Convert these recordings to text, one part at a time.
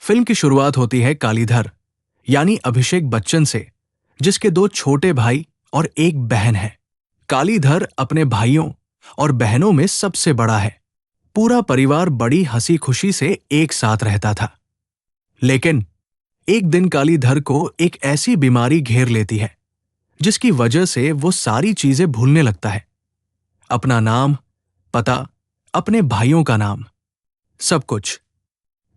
Film की शुरुआत होती है कालीधर यानी अभिषेक बच्चन से, जिसके दो छोटे भाई और एक बहन है। कालीधर अपने भाइयों और बहनों में सबसे बड़ा है। पूरा परिवार बड़ी हंसी खुशी से एक साथ रहता था। लेकिन एक दिन कालीधर को एक ऐसी बीमारी घेर लेती है जिसकी वजह से वो सारी चीजें भूलने लगता है। अपना नाम, पता, अपने भाइयों का नाम, सब कुछ।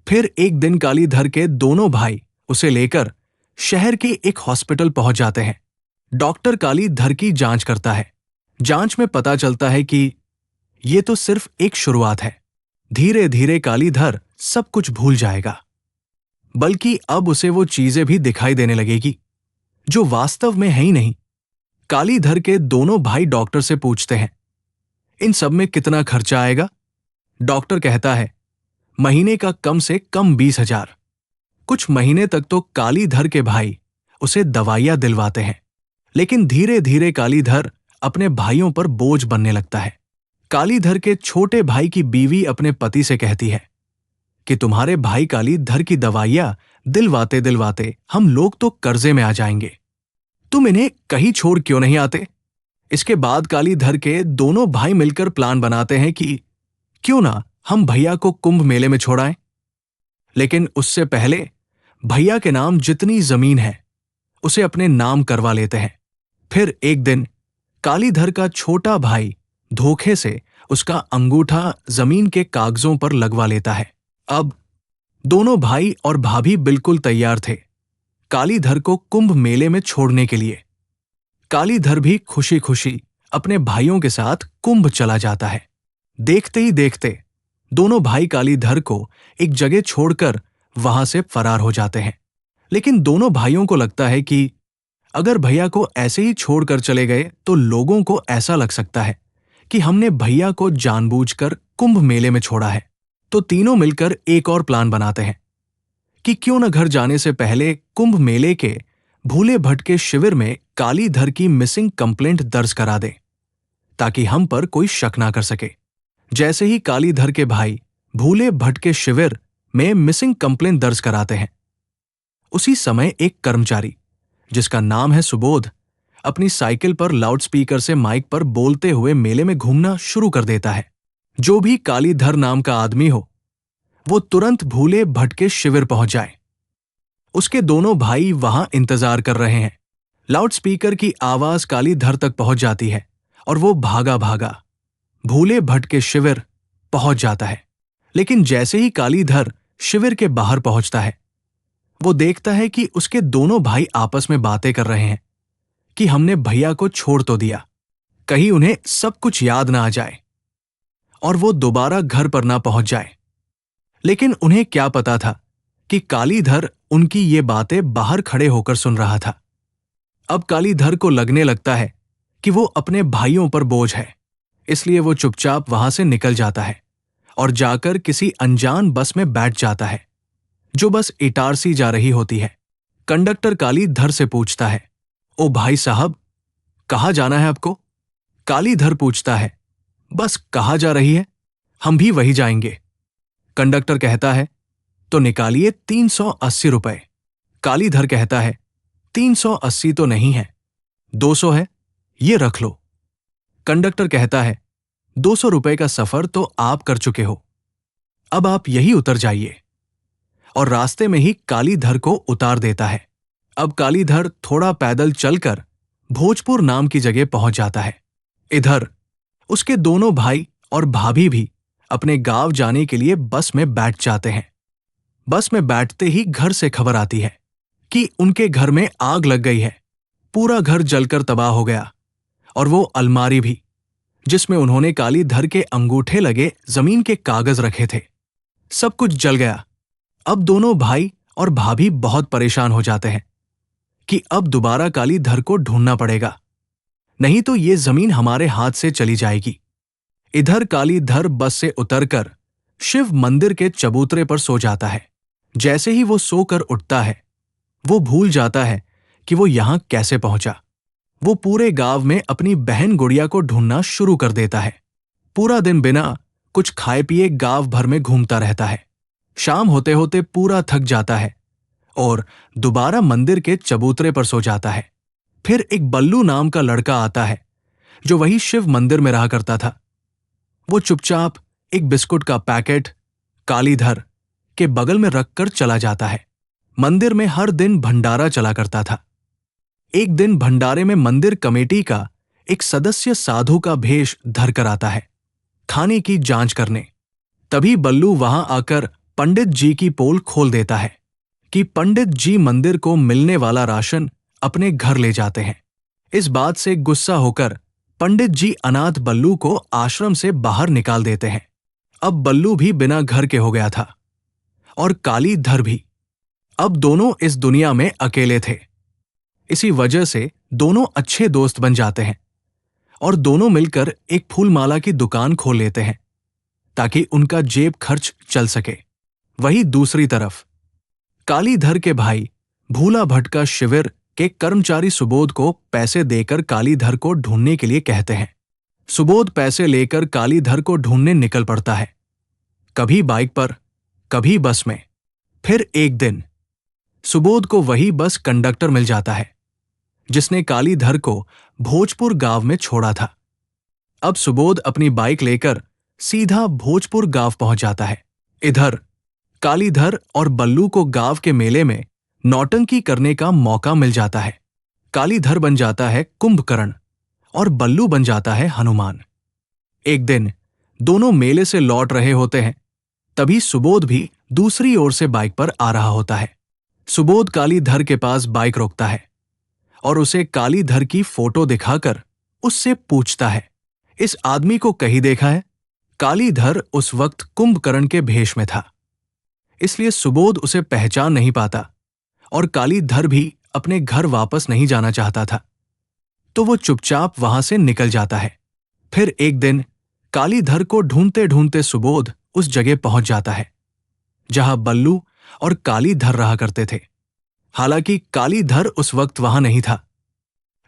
फिर एक दिन कालीधर के दोनों भाई उसे लेकर शहर के एक हॉस्पिटल पहुंच जाते हैं। डॉक्टर कालीधर की जांच करता है। जांच में पता चलता है कि ये तो सिर्फ एक शुरुआत है। धीरे धीरे कालीधर सब कुछ भूल जाएगा, बल्कि अब उसे वो चीजें भी दिखाई देने लगेगी जो वास्तव में है ही नहीं। कालीधर के दोनों भाई डॉक्टर से पूछते हैं, इन सब में कितना खर्चा आएगा? डॉक्टर कहता है, महीने का कम से कम 20,000। कुछ महीने तक तो कालीधर के भाई उसे दवाइयां दिलवाते हैं, लेकिन धीरे धीरे कालीधर अपने भाइयों पर बोझ बनने लगता है। कालीधर के छोटे भाई की बीवी अपने पति से कहती है कि तुम्हारे भाई कालीधर की दवाइयां दिलवाते दिलवाते हम लोग तो कर्जे में आ जाएंगे। तुम इन्हें कहीं छोड़ क्यों नहीं आते? इसके बाद कालीधर के दोनों भाई मिलकर प्लान बनाते हैं कि क्यों ना हम भैया को कुंभ मेले में छोड़ाएं। लेकिन उससे पहले भैया के नाम जितनी जमीन है उसे अपने नाम करवा लेते हैं। फिर एक दिन कालीधर का छोटा भाई धोखे से उसका अंगूठा जमीन के कागजों पर लगवा लेता है। अब दोनों भाई और भाभी बिल्कुल तैयार थे कालीधर को कुंभ मेले में छोड़ने के लिए। कालीधर भी खुशी खुशी अपने भाइयों के साथ कुंभ चला जाता है। देखते ही देखते दोनों भाई कालीधर को एक जगह छोड़कर वहां से फरार हो जाते हैं। लेकिन दोनों भाइयों को लगता है कि अगर भैया को ऐसे ही छोड़कर चले गए तो लोगों को ऐसा लग सकता है कि हमने भैया को जानबूझकर कुंभ मेले में छोड़ा है। तो तीनों मिलकर एक और प्लान बनाते हैं कि क्यों न घर जाने से पहले कुंभ मेले के भूले भटके शिविर में कालीधर की मिसिंग कंप्लेंट दर्ज करा दें, ताकि हम पर कोई शक ना कर सके। जैसे ही कालीधर के भाई भूले भटके शिविर में मिसिंग कंप्लेंट दर्ज कराते हैं, उसी समय एक कर्मचारी जिसका नाम है सुबोध अपनी साइकिल पर लाउडस्पीकर से माइक पर बोलते हुए मेले में घूमना शुरू कर देता है। जो भी कालीधर नाम का आदमी हो वो तुरंत भूले भटके शिविर पहुंच जाए। उसके दोनों भाई वहां इंतजार कर रहे हैं। लाउडस्पीकर की आवाज कालीधर तक पहुंच जाती है और वो भागा भागा भूले भटके शिविर पहुंच जाता है। लेकिन जैसे ही कालीधर शिविर के बाहर पहुंचता है, वो देखता है कि उसके दोनों भाई आपस में बातें कर रहे हैं कि हमने भैया को छोड़ तो दिया, कहीं उन्हें सब कुछ याद ना आ जाए और वो दोबारा घर पर ना पहुंच जाए। लेकिन उन्हें क्या पता था कि कालीधर उनकी ये बातें बाहर खड़े होकर सुन रहा था। अब कालीधर को लगने लगता है कि वो अपने भाइयों पर बोझ है, इसलिए वो चुपचाप वहां से निकल जाता है और जाकर किसी अनजान बस में बैठ जाता है जो बस इटारसी जा रही होती है। कंडक्टर कालीधर से पूछता है, ओ भाई साहब, कहाँ जाना है आपको? कालीधर पूछता है, बस कहाँ जा रही है, हम भी वही जाएंगे। कंडक्टर कहता है, तो निकालिए 380 रुपए। कालीधर कहता है, 380 तो नहीं है, 200 है, ये रख लो। कंडक्टर कहता है, 200 रुपए का सफर तो आप कर चुके हो, अब आप यही उतर जाइए। और रास्ते में ही कालीधर को उतार देता है। अब कालीधर थोड़ा पैदल चलकर भोजपुर नाम की जगह पहुंच जाता है। इधर उसके दोनों भाई और भाभी भी अपने गांव जाने के लिए बस में बैठ जाते हैं। बस में बैठते ही घर से खबर आती है कि उनके घर में आग लग गई है। पूरा घर जलकर तबाह हो गया और वो अलमारी भी, जिसमें उन्होंने कालीधर के अंगूठे लगे जमीन के कागज रखे थे, सब कुछ जल गया। अब दोनों भाई और भाभी बहुत परेशान हो जाते हैं कि अब दोबारा कालीधर को ढूंढना पड़ेगा, नहीं तो ये जमीन हमारे हाथ से चली जाएगी। इधर कालीधर बस से उतरकर शिव मंदिर के चबूतरे पर सो जाता है। जैसे ही वो सोकर उठता है, वो भूल जाता है कि वो यहां कैसे पहुंचा। वो पूरे गांव में अपनी बहन गुड़िया को ढूंढना शुरू कर देता है। पूरा दिन बिना कुछ खाए पिए गांव भर में घूमता रहता है। शाम होते होते पूरा थक जाता है और दोबारा मंदिर के चबूतरे पर सो जाता है। फिर एक बल्लू नाम का लड़का आता है जो वही शिव मंदिर में रहा करता था। वो चुपचाप एक बिस्कुट का पैकेट कालीधर के बगल में रखकर चला जाता है। मंदिर में हर दिन भंडारा चला करता था। एक दिन भंडारे में मंदिर कमेटी का एक सदस्य साधु का भेष धरकर आता है खाने की जांच करने। तभी बल्लू वहां आकर पंडित जी की पोल खोल देता है कि पंडित जी मंदिर को मिलने वाला राशन अपने घर ले जाते हैं। इस बात से गुस्सा होकर पंडित जी अनाथ बल्लू को आश्रम से बाहर निकाल देते हैं। अब बल्लू भी बिना घर के हो गया था और कालीधर भी। अब दोनों इस दुनिया में अकेले थे। इसी वजह से दोनों अच्छे दोस्त बन जाते हैं और दोनों मिलकर एक फूलमाला की दुकान खोल लेते हैं ताकि उनका जेब खर्च चल सके। वही दूसरी तरफ कालीधर के भाई भूला भटका शिविर के कर्मचारी सुबोध को पैसे देकर कालीधर को ढूंढने के लिए कहते हैं। सुबोध पैसे लेकर कालीधर को ढूंढने निकल पड़ता है, कभी बाइक पर कभी बस में। फिर एक दिन सुबोध को वही बस कंडक्टर मिल जाता है जिसने कालीधर को भोजपुर गांव में छोड़ा था। अब सुबोध अपनी बाइक लेकर सीधा भोजपुर गांव पहुंच जाता है। इधर कालीधर और बल्लू को गांव के मेले में नौटंकी करने का मौका मिल जाता है। कालीधर बन जाता है कुंभकर्ण और बल्लू बन जाता है हनुमान। एक दिन दोनों मेले से लौट रहे होते हैं, तभी सुबोध भी दूसरी ओर से बाइक पर आ रहा होता है। सुबोध कालीधर के पास बाइक रोकता है और उसे कालीधर की फोटो दिखाकर उससे पूछता है, इस आदमी को कहीं देखा है? कालीधर उस वक्त कुंभकर्ण के भेष में था, इसलिए सुबोध उसे पहचान नहीं पाता और कालीधर भी अपने घर वापस नहीं जाना चाहता था, तो वो चुपचाप वहां से निकल जाता है। फिर एक दिन कालीधर को ढूंढते ढूंढते सुबोध उस जगह पहुंच जाता है जहां बल्लू और कालीधर रहा करते थे। हालांकि कालीधर उस वक्त वहां नहीं था,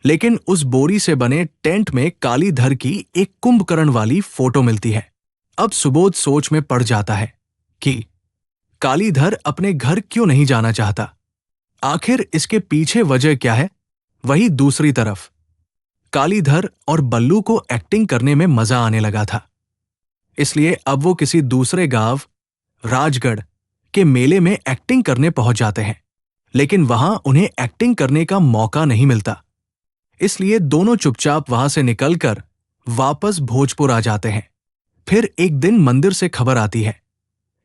लेकिन उस बोरी से बने टेंट में कालीधर की एक कुंभकर्ण वाली फोटो मिलती है। अब सुबोध सोच में पड़ जाता है कि कालीधर अपने घर क्यों नहीं जाना चाहता, आखिर इसके पीछे वजह क्या है। वही दूसरी तरफ कालीधर और बल्लू को एक्टिंग करने में मजा आने लगा था, इसलिए अब वो किसी दूसरे गांव राजगढ़ के मेले में एक्टिंग करने पहुंच जाते हैं, लेकिन वहां उन्हें एक्टिंग करने का मौका नहीं मिलता। इसलिए दोनों चुपचाप वहां से निकलकर वापस भोजपुर आ जाते हैं। फिर एक दिन मंदिर से खबर आती है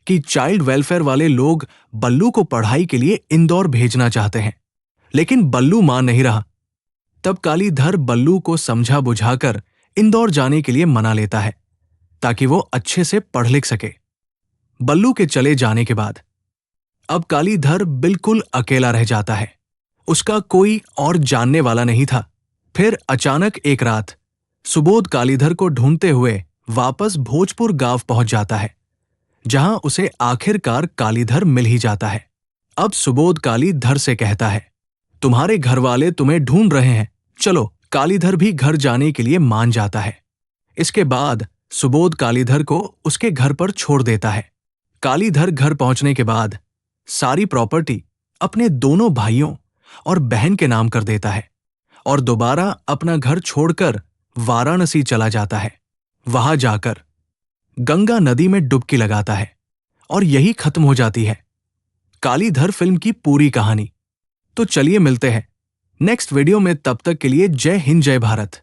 कि चाइल्ड वेलफेयर वाले लोग बल्लू को पढ़ाई के लिए इंदौर भेजना चाहते हैं, लेकिन बल्लू मान नहीं रहा। तब कालीधर बल्लू को समझा बुझाकर इंदौर जाने के लिए मना लेता है ताकि वो अच्छे से पढ़ लिख सके। बल्लू के चले जाने के बाद अब कालीधर बिल्कुल अकेला रह जाता है। उसका कोई और जानने वाला नहीं था। फिर अचानक एक रात सुबोध कालीधर को ढूंढते हुए वापस भोजपुर गांव पहुंच जाता है, जहां उसे आखिरकार कालीधर मिल ही जाता है। अब सुबोध कालीधर से कहता है, तुम्हारे घर वाले तुम्हें ढूंढ रहे हैं, चलो। कालीधर भी घर जाने के लिए मान जाता है। इसके बाद सुबोध कालीधर को उसके घर पर छोड़ देता है। कालीधर घर पहुंचने के बाद सारी प्रॉपर्टी अपने दोनों भाइयों और बहन के नाम कर देता है और दोबारा अपना घर छोड़कर वाराणसी चला जाता है। वहां जाकर गंगा नदी में डुबकी लगाता है और यही खत्म हो जाती है कालीधर फिल्म की पूरी कहानी। तो चलिए मिलते हैं नेक्स्ट वीडियो में, तब तक के लिए जय हिंद जय भारत।